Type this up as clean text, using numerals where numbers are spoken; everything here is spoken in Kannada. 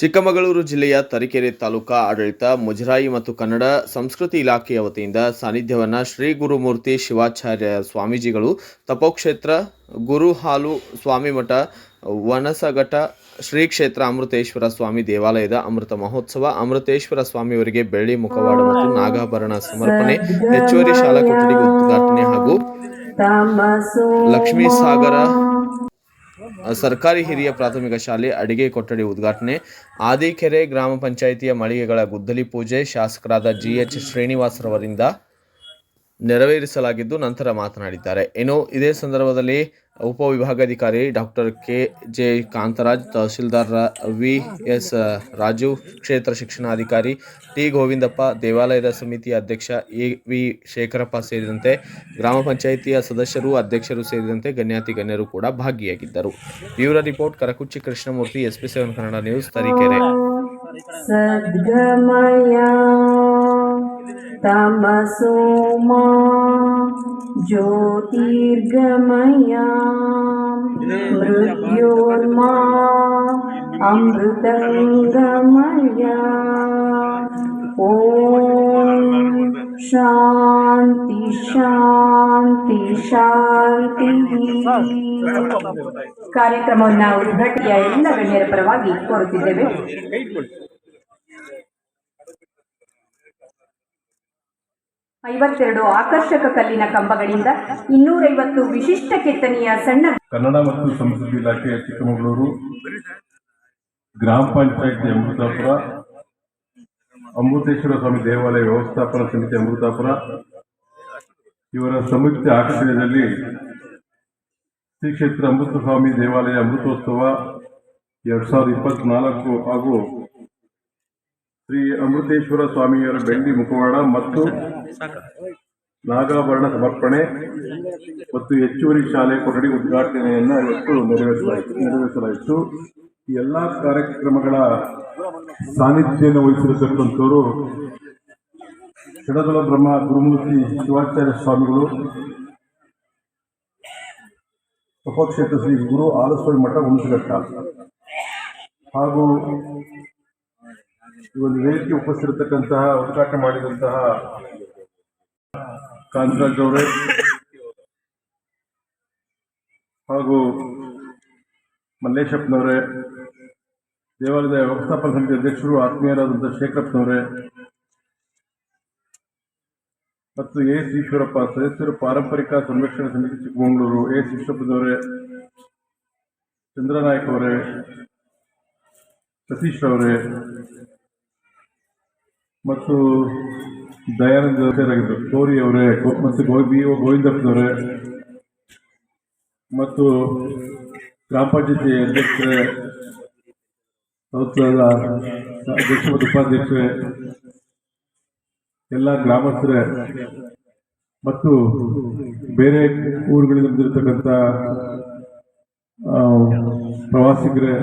ಚಿಕ್ಕಮಗಳೂರು ಜಿಲ್ಲೆಯ ತರೀಕೆರೆ ತಾಲೂಕಾ ಆಡಳಿತ, ಮುಜರಾಯಿ ಮತ್ತು ಕನ್ನಡ ಸಂಸ್ಕೃತಿ ಇಲಾಖೆಯ ವತಿಯಿಂದ ಸಾನ್ನಿಧ್ಯವನ್ನ ಶ್ರೀ ಗುರುಮೂರ್ತಿ ಶಿವಾಚಾರ್ಯ ಸ್ವಾಮೀಜಿಗಳು, ತಪೋಕ್ಷೇತ್ರ ಗುರುಹಾಲು ಸ್ವಾಮಿಮಠ, ವನಸಘಟ್ಟ ಶ್ರೀ ಕ್ಷೇತ್ರ ಅಮೃತೇಶ್ವರ ಸ್ವಾಮಿ ದೇವಾಲಯದ ಅಮೃತ ಮಹೋತ್ಸವ, ಅಮೃತೇಶ್ವರ ಸ್ವಾಮಿಯವರಿಗೆ ಬೆಳ್ಳಿ ಮುಖವಾಡ ಮತ್ತು ನಾಗಾಭರಣ ಸಮರ್ಪಣೆ, ಹೆಚ್ಚುವರಿ ಶಾಲಾ ಕೊಠಡಿ ಉದ್ಘಾಟನೆ ಹಾಗೂ ಲಕ್ಷ್ಮೀ ಸಾಗರ ಸರ್ಕಾರಿ ಹಿರಿಯ ಪ್ರಾಥಮಿಕ ಶಾಲೆ ಅಡಿಗೆ ಕೊಠಡಿ ಉದ್ಘಾಟನೆ, ಆದಿಕೆರೆ ಗ್ರಾಮ ಪಂಚಾಯಿತಿಯ ಮಳಿಗೆಗಳ ಗುದ್ದಲಿ ಪೂಜೆ ಶಾಸಕರಾದ GH ಶ್ರೀನಿವಾಸರವರಿಂದ ನೆರವೇರಿಸಲಾಗಿದ್ದು ನಂತರ ಮಾತನಾಡಿದ್ದಾರೆ. ಇನ್ನು ಇದೇ ಸಂದರ್ಭದಲ್ಲಿ ಉಪವಿಭಾಗಾಧಿಕಾರಿ doctor KJ Kantharaj, tahsildar VS Raju, ಕ್ಷೇತ್ರ ಶಿಕ್ಷಣಾಧಿಕಾರಿ T ಗೋವಿಂದಪ್ಪ, ದೇವಾಲಯದ ಸಮಿತಿಯ ಅಧ್ಯಕ್ಷ AV ಶೇಖರಪ್ಪ ಸೇರಿದಂತೆ ಗ್ರಾಮ ಪಂಚಾಯಿತಿಯ ಸದಸ್ಯರು, ಅಧ್ಯಕ್ಷರು ಸೇರಿದಂತೆ ಗಣ್ಯರು ಕೂಡ ಭಾಗಿಯಾಗಿದ್ದರು. Bureau report Karakuchi Krishnamurthy, SP7 Kannada news, Tarikere. तमसोमा ज्योतिर्गमया मृत्योर्मा अमृतंगमया ओम शांति शांति शांति. ಕಾರ್ಯಕ್ರಮವನ್ನು ಉದ್ಘಾಟಿಸಿದ ಎಲ್ಲ ಗಣ್ಯರ ಪರವಾಗಿ ಕೋರುತ್ತಿದ್ದೇವೆ. 52 ಆಕರ್ಷಕ ಕಲ್ಲಿನ ಕಂಬಗಳಿಂದ 250 ವಿಶಿಷ್ಟ ಕೆತ್ತನೆಯ ಸಣ್ಣ ಕನ್ನಡ ಮತ್ತು ಸಂಸ್ಕೃತಿ ಇಲಾಖೆ ಚಿಕ್ಕಮಗಳೂರು, ಗ್ರಾಮ ಪಂಚಾಯಿತಿ ಅಮೃತಾಪುರ, ಅಮೃತೇಶ್ವರ ಸ್ವಾಮಿ ದೇವಾಲಯ ವ್ಯವಸ್ಥಾಪನಾ ಸಮಿತಿ ಅಮೃತಾಪುರ ಇವರ ಸಂಯುಕ್ತ ಆಶ್ರಯದಲ್ಲಿ ಶ್ರೀ ಕ್ಷೇತ್ರ ಅಮೃತ ಸ್ವಾಮಿ ದೇವಾಲಯ ಅಮೃತೋತ್ಸವ 2024 ಹಾಗೂ ಶ್ರೀ ಅಮೃತೇಶ್ವರ ಸ್ವಾಮಿಯವರ ಬೆಳ್ಳಿ ಮುಖವಾಡ ಮತ್ತು ನಾಗಾಭರಣ ಸಮರ್ಪಣೆ ಮತ್ತು ಹೆಚ್ಚುವರಿ ಶಾಲೆ ಕೊಠಡಿ ಉದ್ಘಾಟನೆಯನ್ನು ಇವತ್ತು ನೆರವೇರಿಸಲಾಯಿತು. ಈ ಎಲ್ಲ ಕಾರ್ಯಕ್ರಮಗಳ ಸಾನ್ನಿಧ್ಯವನ್ನು ವಹಿಸಿರತಕ್ಕಂಥವರು ಷಡದಳ ಬ್ರಹ್ಮ ಗುರುಮೂರ್ತಿ ಶಿವಾಚಾರ್ಯ ಸ್ವಾಮಿಗಳು, ತಪೋಕ್ಷೇತ್ರ ಶ್ರೀ ಗುರು ಆಲಸ್ವಾಮಿ ಮಠ ವನಸಘಟ್ಟ ಹಾಗೂ ಈ ಒಂದು ವೇದಿಕೆ ಉಪಸ್ಥಿರತಕ್ಕಂತಹ ಉದ್ಘಾಟನೆ ಮಾಡಿದಂತಹ ಕಾಂತರಾಜ್ ಅವರೇ ಹಾಗೂ ಮಲ್ಲೇಶಪ್ಪನವರೇ, ದೇವಾಲಯದ ವ್ಯವಸ್ಥಾಪನಾ ಸಮಿತಿ ಅಧ್ಯಕ್ಷರು ಆತ್ಮೀಯರಾದಂತಹ ಶೇಖರಪ್ಪನವರೇ ಮತ್ತು AS ಈಶ್ವರಪ್ಪ, ಸದಸ್ಯರು ಪಾರಂಪರಿಕ ಸಂರಕ್ಷಣಾ ಸಮಿತಿ ಚಿಕ್ಕಮಗಳೂರು, AS ಈಶ್ವರಪ್ಪನವರೇ, ಚಂದ್ರನಾಯಕ್ ಅವರೇ, ಸತೀಶ್ ಅವರೇ ಮತ್ತು ದಯಾನಂದ ಗೌರಿ ಅವರೇ ಮತ್ತು ಗೋವಿಂದಪ್ಪನವರೇ ಮತ್ತು ಗ್ರಾಮ ಪಂಚಾಯತಿ ಅಧ್ಯಕ್ಷರೇ, ಅಧ್ಯಕ್ಷ ಮತ್ತು ಉಪಾಧ್ಯಕ್ಷರೇ, ಎಲ್ಲ ಗ್ರಾಮಸ್ಥರೇ ಮತ್ತು ಬೇರೆ ಊರುಗಳಿಂದ ಬಂದಿರತಕ್ಕಂಥ ಪ್ರವಾಸಿಗರೇ